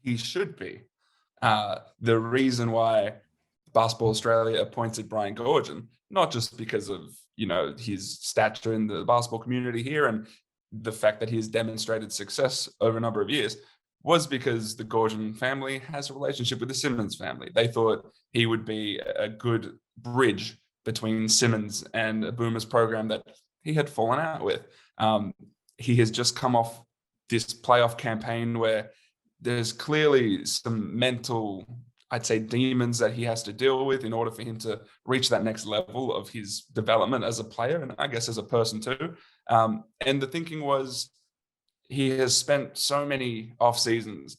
he should be. The reason why Basketball Australia appointed Brian Goorjian, not just because of, his stature in the basketball community here and the fact that he has demonstrated success over a number of years, was because the Goorjian family has a relationship with the Simmons family. They thought he would be a good bridge between Simmons and a Boomers program that he had fallen out with. He has just come off this playoff campaign where there's clearly some mental, I'd say, demons that he has to deal with in order for him to reach that next level of his development as a player and I guess as a person too. And the thinking was, he has spent so many off seasons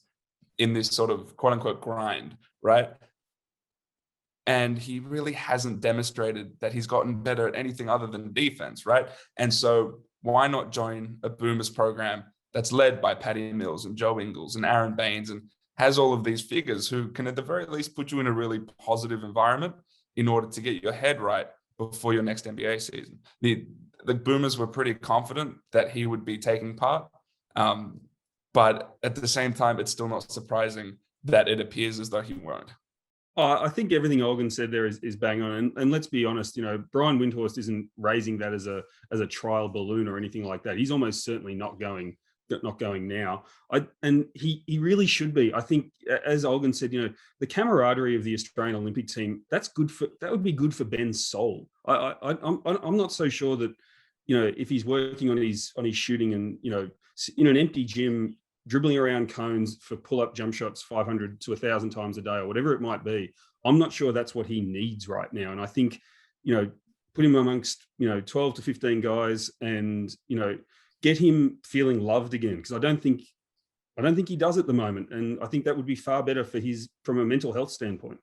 in this sort of quote unquote grind, right? And he really hasn't demonstrated that he's gotten better at anything other than defense, right? And so why not join a Boomers program that's led by Patty Mills and Joe Ingles and Aaron Baines and has all of these figures who can at the very least put you in a really positive environment in order to get your head right before your next NBA season. The Boomers were pretty confident that he would be taking part. But at the same time, it's still not surprising that it appears as though he won't. I think everything Olgun said there is bang on. And let's be honest, Brian Windhorst isn't raising that as a trial balloon or anything like that. He's almost certainly not going now. And he really should be. I think, as Olgun said, the camaraderie of the Australian Olympic team, that would be good for Ben's soul. I'm not so sure that, if he's working on his shooting and, in an empty gym, dribbling around cones for pull-up jump shots 500 to 1,000 times a day or whatever it might be, I'm not sure that's what he needs right now. And I think, put him amongst, 12 to 15 guys and, get him feeling loved again, because I don't think he does at the moment. And I think that would be far better from a mental health standpoint.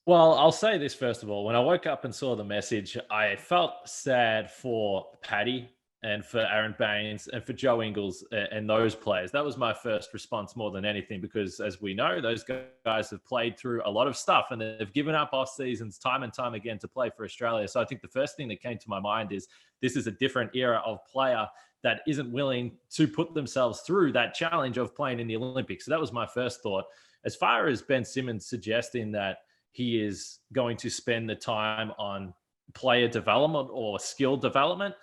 Well, I'll say this first of all. When I woke up and saw the message, I felt sad for Patty and for Aaron Baines and for Joe Ingles and those players. That was my first response more than anything, because as we know, those guys have played through a lot of stuff and they've given up off seasons time and time again to play for Australia. So I think the first thing that came to my mind is this is a different era of player that isn't willing to put themselves through that challenge of playing in the Olympics. So that was my first thought. As far as Ben Simmons suggesting that he is going to spend the time on player development or skill development,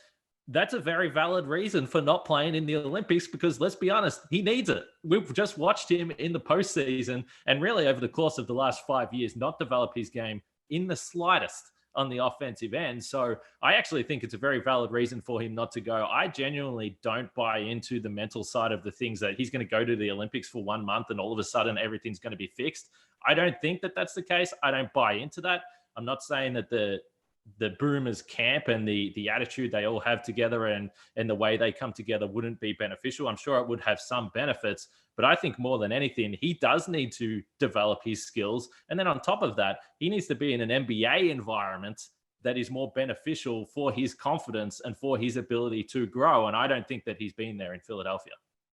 that's a very valid reason for not playing in the Olympics, because let's be honest, he needs it. We've just watched him in the postseason and really over the course of the last 5 years not develop his game in the slightest on the offensive end. So I actually think it's a very valid reason for him not to go. I genuinely don't buy into the mental side of the things that he's going to go to the Olympics for 1 month and all of a sudden everything's going to be fixed. I don't think that that's the case. I don't buy into that. I'm not saying that the Boomers camp and the attitude they all have together and the way they come together wouldn't be beneficial. I'm sure it would have some benefits, but I think more than anything, he does need to develop his skills. And then on top of that, he needs to be in an NBA environment that is more beneficial for his confidence and for his ability to grow. And I don't think that he's been there in Philadelphia.